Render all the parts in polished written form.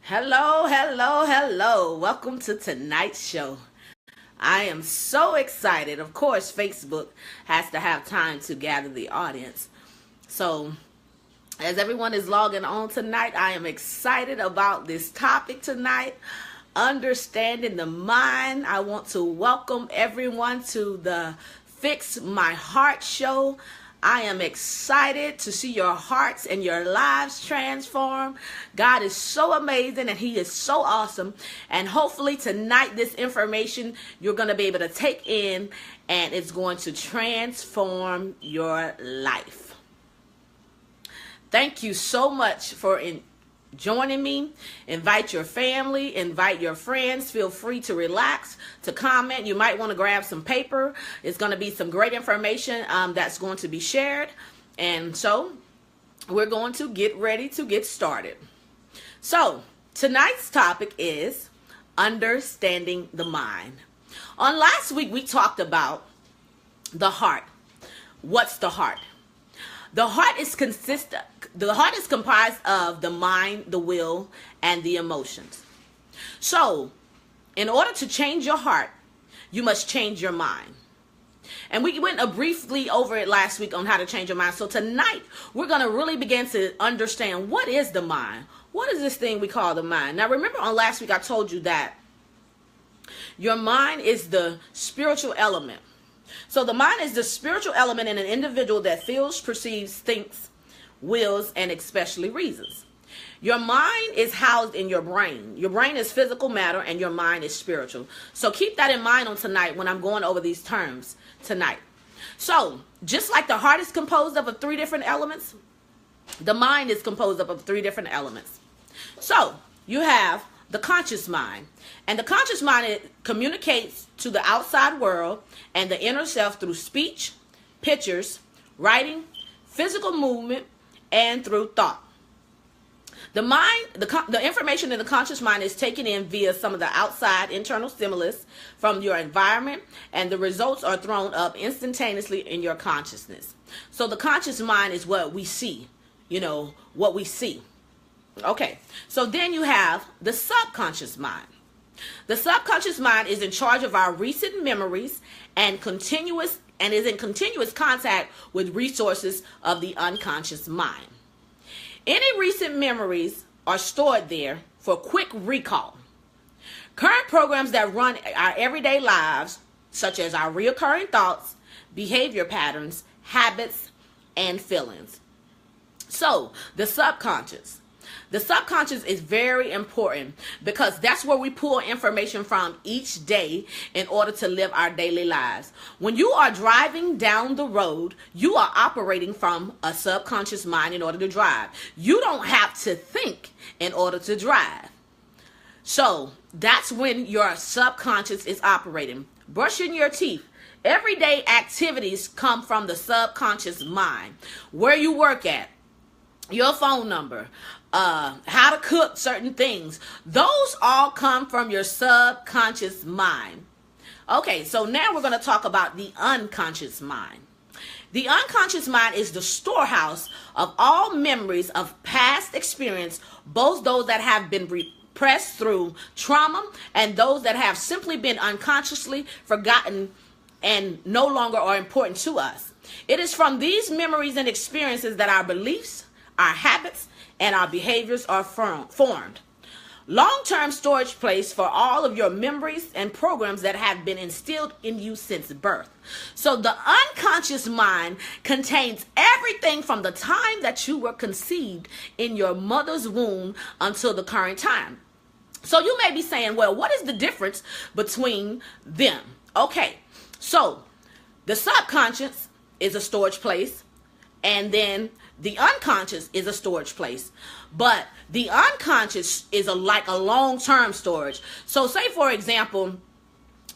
Hello, hello, hello. Welcome to tonight's show. I am so excited. Of course, Facebook has to have time to gather the audience. So, as everyone is logging on tonight, I am excited about this topic tonight. Understanding the mind. I want to welcome everyone to the Fix My Heart show. I am excited to see your hearts and your lives transform. God is so amazing and He is so awesome. And hopefully tonight this information you're going to be able to take in and it's going to transform your life. Thank you so much for joining me. Invite your family, invite your friends. Feel free to relax, to comment. You might want to grab some paper. It's going to be some great information that's going to be shared. And so we're going to get ready to get started. So tonight's topic is understanding the mind. On last week, we talked about the heart. What's the heart? The heart is comprised of the mind, the will, and the emotions. So, in order to change your heart, you must change your mind. And we went briefly over it last week on how to change your mind. So tonight, we're going to really begin to understand what is the mind. What is this thing we call the mind? Now, remember on last week, I told you that your mind is the spiritual element. So the mind is the spiritual element in an individual that feels, perceives, thinks, wills, and especially reasons. Your mind is housed in your brain. Your brain is physical matter and your mind is spiritual. So keep that in mind on tonight when I'm going over these terms tonight. So just like the heart is composed of three different elements, the mind is composed of three different elements. So you have the conscious mind. And the conscious mind, it communicates to the outside world and the inner self through speech, pictures, writing, physical movement, and through thought. The mind, the information in the conscious mind is taken in via some of the outside internal stimulus from your environment, and the results are thrown up instantaneously in your consciousness. So the conscious mind is what we see, what we see. Okay, so then you have the subconscious mind. The subconscious mind is in charge of our recent memories and is in continuous contact with resources of the unconscious mind. Any recent memories are stored there for quick recall. Current programs that run our everyday lives, such as our recurring thoughts, behavior patterns, habits, and feelings. So, the subconscious. The subconscious is very important because that's where we pull information from each day in order to live our daily lives. When you are driving down the road, you are operating from a subconscious mind in order to drive. You don't have to think in order to drive. So that's when your subconscious is operating. Brushing your teeth. Everyday activities come from the subconscious mind. Where you work at, your phone number, how to cook certain things. Those all come from your subconscious mind. Okay, so now we're going to talk about the unconscious mind. The unconscious mind is the storehouse of all memories of past experience, both those that have been repressed through trauma and those that have simply been unconsciously forgotten and no longer are important to us. It is from these memories and experiences that our beliefs, our habits, and our behaviors are formed. Long-term storage place for all of your memories and programs that have been instilled in you since birth. So the unconscious mind contains everything from the time that you were conceived in your mother's womb until the current time. So you may be saying, well, what is the difference between them? Okay, so the subconscious is a storage place, and then the unconscious is a storage place. But the unconscious is like a long-term storage. So say, for example,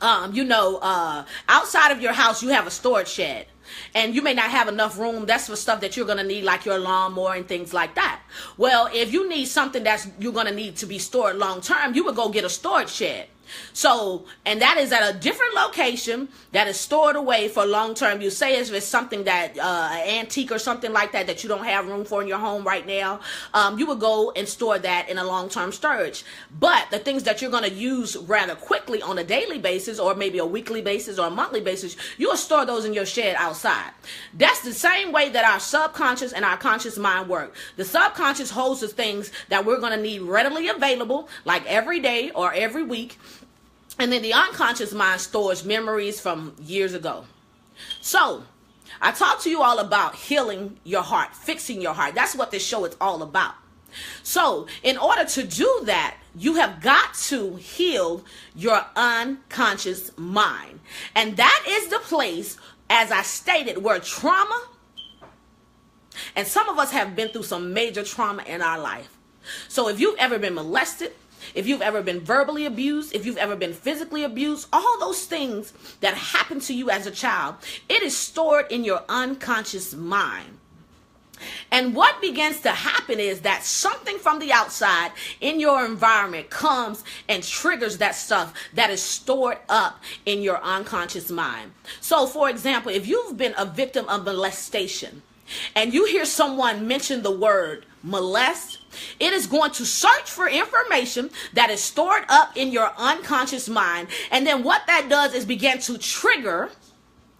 outside of your house, you have a storage shed. And you may not have enough room. That's for stuff that you're going to need, like your lawnmower and things like that. Well, if you need something you're going to need to be stored long-term, you would go get a storage shed. So, and that is at a different location that is stored away for long-term use. Say if it's something that, an antique or something like that, that you don't have room for in your home right now, you would go and store that in a long-term storage. But the things that you're going to use rather quickly on a daily basis, or maybe a weekly basis or a monthly basis, you will store those in your shed outside. That's the same way that our subconscious and our conscious mind work. The subconscious holds the things that we're going to need readily available, like every day or every week. And then the unconscious mind stores memories from years ago. So, I talked to you all about healing your heart, fixing your heart. That's what this show is all about. So, in order to do that, you have got to heal your unconscious mind. And that is the place, as I stated, where trauma, and some of us have been through some major trauma in our life. So, if you've ever been molested, if you've ever been verbally abused, if you've ever been physically abused, all those things that happened to you as a child, it is stored in your unconscious mind. And what begins to happen is that something from the outside in your environment comes and triggers that stuff that is stored up in your unconscious mind. So, for example, if you've been a victim of molestation and you hear someone mention the word molest, it is going to search for information that is stored up in your unconscious mind. And then what that does is begin to trigger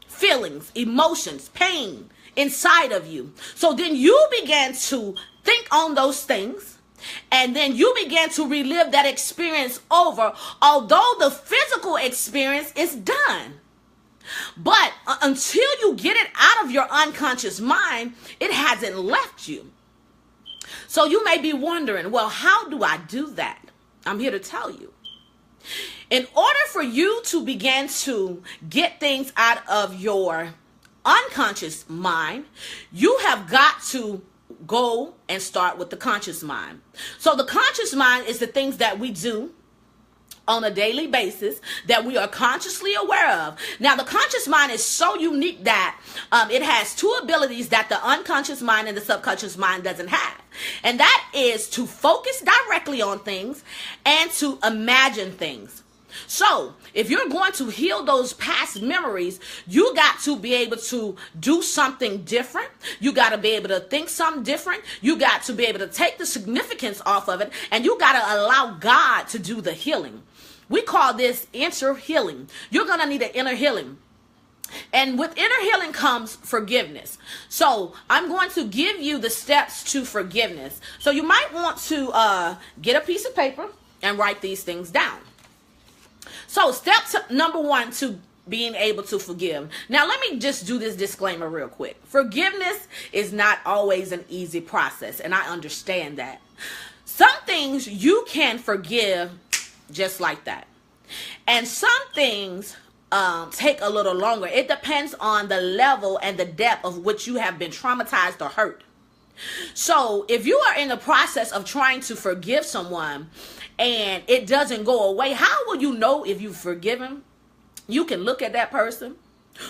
feelings, emotions, pain inside of you. So then you begin to think on those things. And then you begin to relive that experience over, although the physical experience is done. But until you get it out of your unconscious mind, it hasn't left you. So you may be wondering, well, how do I do that? I'm here to tell you. In order for you to begin to get things out of your unconscious mind, you have got to go and start with the conscious mind. So the conscious mind is the things that we do on a daily basis that we are consciously aware of. Now, the conscious mind is so unique that it has two abilities that the unconscious mind and the subconscious mind doesn't have. And that is to focus directly on things and to imagine things. So, if you're going to heal those past memories, you got to be able to do something different. You got to be able to think something different. You got to be able to take the significance off of it. And you got to allow God to do the healing. We call this inner healing. You're going to need an inner healing. And with inner healing comes forgiveness. So I'm going to give you the steps to forgiveness. So you might want to get a piece of paper and write these things down. So step number 1 to being able to forgive. Now, let me just do this disclaimer real quick. Forgiveness is not always an easy process, and I understand that. Some things you can forgive just like that. And some things take a little longer. It depends on the level and the depth of which you have been traumatized or hurt. So if you are in the process of trying to forgive someone and it doesn't go away, how will you know if you've forgiven? You can look at that person,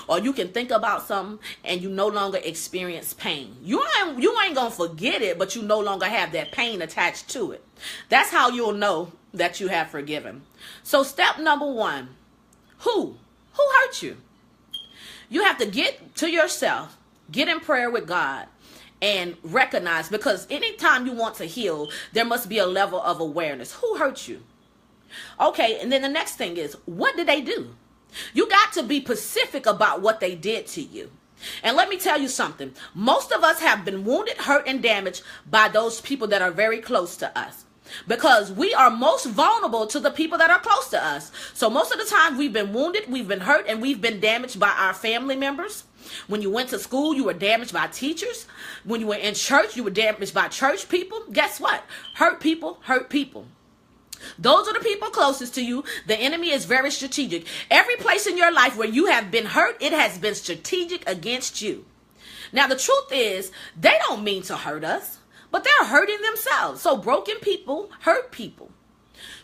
or you can think about something and you no longer experience pain. You ain't gonna forget it, but you no longer have that pain attached to it. That's how you'll know that you have forgiven. So step number 1, who hurt you? You have to get to yourself, get in prayer with God, and recognize, because anytime you want to heal, there must be a level of awareness. Who hurt you? Okay, and then the next thing is, what did they do? You got to be specific about what they did to you. And let me tell you something. Most of us have been wounded, hurt, and damaged by those people that are very close to us, because we are most vulnerable to the people that are close to us. So most of the time we've been wounded, we've been hurt, and we've been damaged by our family members. When you went to school, you were damaged by teachers. When you were in church, you were damaged by church people. Guess what? Hurt people hurt people. Those are the people closest to you. The enemy is very strategic. Every place in your life where you have been hurt, it has been strategic against you. Now, the truth is, they don't mean to hurt us, but they're hurting themselves. So broken people hurt people.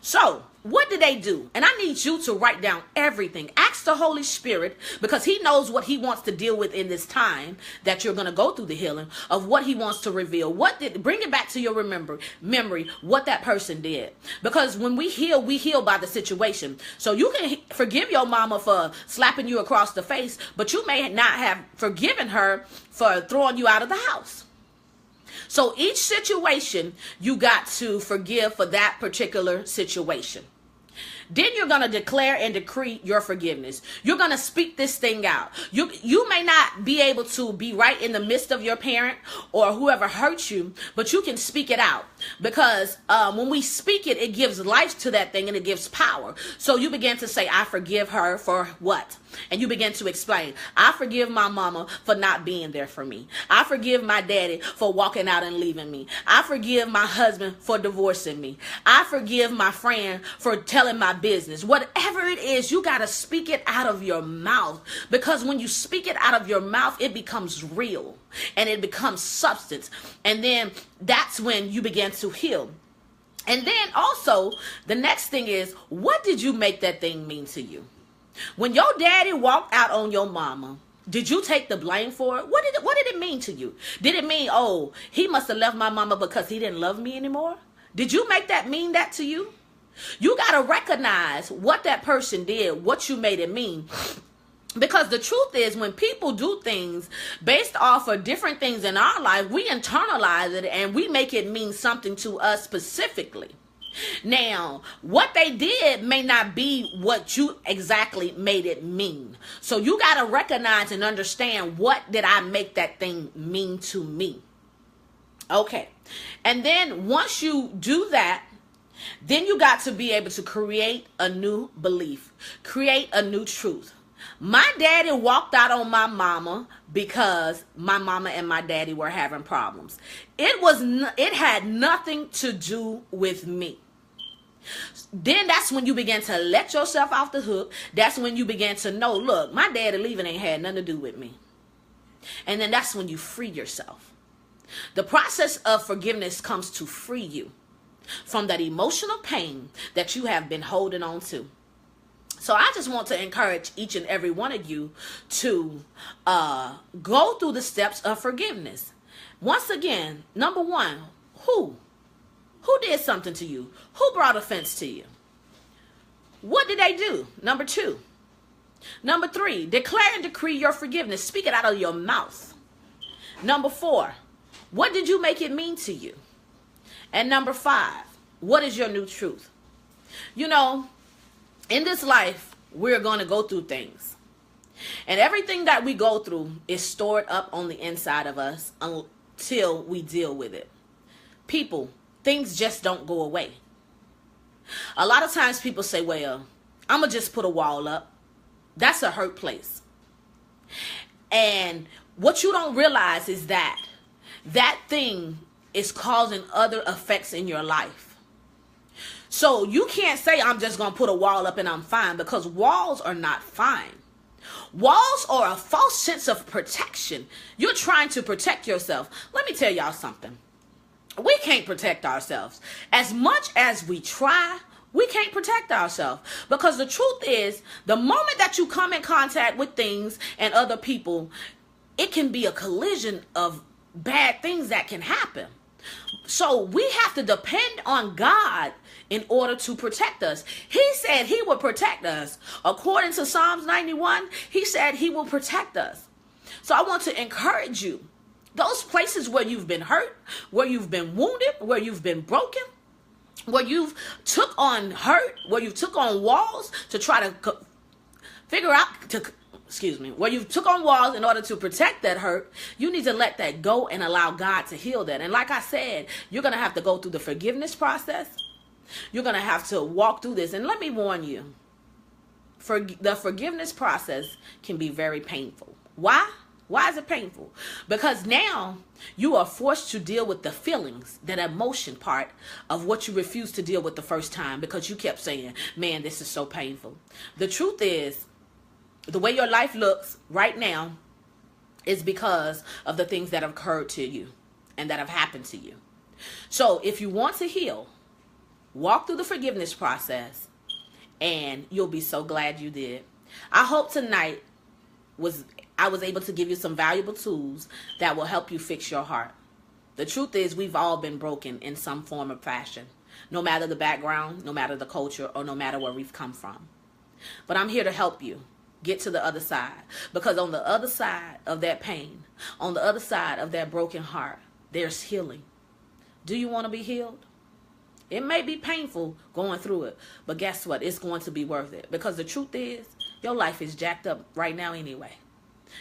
So, what did they do? And I need you to write down everything. Ask the Holy Spirit, because he knows what he wants to deal with in this time that you're going to go through the healing, of what he wants to reveal. Bring it back to your memory what that person did. Because when we heal by the situation. So you can forgive your mama for slapping you across the face, but you may not have forgiven her for throwing you out of the house. So each situation, you got to forgive for that particular situation. Then you're going to declare and decree your forgiveness. You're going to speak this thing out. You may not be able to be right in the midst of your parent or whoever hurt you, but you can speak it out. Because when we speak it, it gives life to that thing and it gives power. So you begin to say, I forgive her for what? And you begin to explain, I forgive my mama for not being there for me. I forgive my daddy for walking out and leaving me. I forgive my husband for divorcing me. I forgive my friend for telling my business. Whatever it is, you got to speak it out of your mouth. Because when you speak it out of your mouth, it becomes real and it becomes substance. And then that's when you begin to heal. And then also, the next thing is, what did you make that thing mean to you? When your daddy walked out on your mama, did you take the blame for it? What did it mean to you? Did it mean, oh, he must have left my mama because he didn't love me anymore? Did you make that mean that to you? You got to recognize what that person did, what you made it mean. Because the truth is, when people do things based off of different things in our life, we internalize it and we make it mean something to us specifically. Now, what they did may not be what you exactly made it mean. So you got to recognize and understand, what did I make that thing mean to me? Okay. And then once you do that, then you got to be able to create a new belief, create a new truth. My daddy walked out on my mama because my mama and my daddy were having problems. It had nothing to do with me. Then that's when you begin to let yourself off the hook. That's when you begin to know, look, my daddy leaving ain't had nothing to do with me. And then that's when you free yourself. The process of forgiveness comes to free you from that emotional pain that you have been holding on to. So I just want to encourage each and every one of you to go through the steps of forgiveness. Once again, number one, who did something to you? Who brought offense to you? What did they do? Number two. Number three, declare and decree your forgiveness. Speak it out of your mouth. Number four, what did you make it mean to you? And number five, what is your new truth? You know, in this life, we're going to go through things. And everything that we go through is stored up on the inside of us until we deal with it. People, things just don't go away. A lot of times people say, well, I'm going to just put a wall up. That's a hurt place. And what you don't realize is that thing is causing other effects in your life. So you can't say, I'm just going to put a wall up and I'm fine, because walls are not fine. Walls are a false sense of protection. You're trying to protect yourself. Let me tell y'all something. We can't protect ourselves. As much as we try, we can't protect ourselves. Because the truth is, the moment that you come in contact with things and other people, it can be a collision of bad things that can happen. So we have to depend on God in order to protect us. He said he would protect us. According to Psalms 91, he said he will protect us. So I want to encourage you. Those places where you've been hurt, where you've been wounded, where you've been broken, where you've took on hurt, where you took on walls to try to figure out, where you took on walls in order to protect that hurt, you need to let that go and allow God to heal that. And like I said, you're going to have to go through the forgiveness process. You're going to have to walk through this. And let me warn you, the forgiveness process can be very painful. Why? Why is it painful? Because now you are forced to deal with the feelings, that emotion part of what you refused to deal with the first time, because you kept saying, man, this is so painful. The truth is, the way your life looks right now is because of the things that have occurred to you and that have happened to you. So if you want to heal, Walk through the forgiveness process, and you'll be so glad you did. I hope tonight I was able to give you some valuable tools that will help you fix your heart. The truth is, we've all been broken in some form or fashion, no matter the background, no matter the culture, or no matter where we've come from. But I'm here to help you get to the other side, because on the other side of that pain, on the other side of that broken heart, there's healing. Do you want to be healed? It may be painful going through it, but guess what? It's going to be worth it, because the truth is, your life is jacked up right now anyway.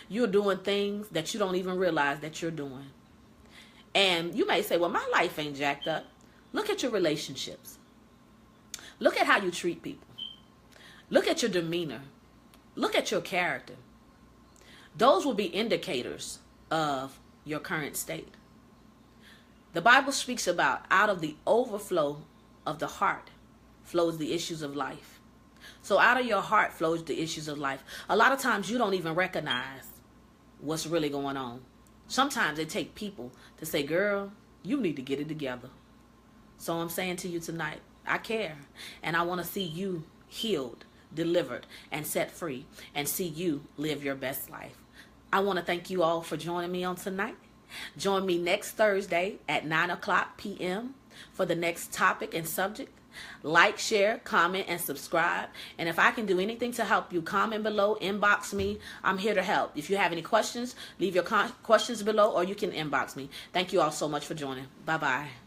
You're doing things that you don't even realize that you're doing. And you may say, well, my life ain't jacked up. Look at your relationships. Look at how you treat people. Look at your demeanor. Look at your character. Those will be indicators of your current state. The Bible speaks about out of the overflow of the heart flows the issues of life. So out of your heart flows the issues of life. A lot of times you don't even recognize what's really going on. Sometimes it takes people to say, girl, you need to get it together. So I'm saying to you tonight, I care. And I want to see you healed, delivered, and set free, and see you live your best life. I want to thank you all for joining me on tonight. Join me next Thursday at 9:00 p.m. for the next topic and subject. Like, share, comment, and subscribe. And if I can do anything to help you, comment below, inbox me. I'm here to help. If you have any questions, leave your questions below, or you can inbox me. Thank you all so much for joining. Bye-bye.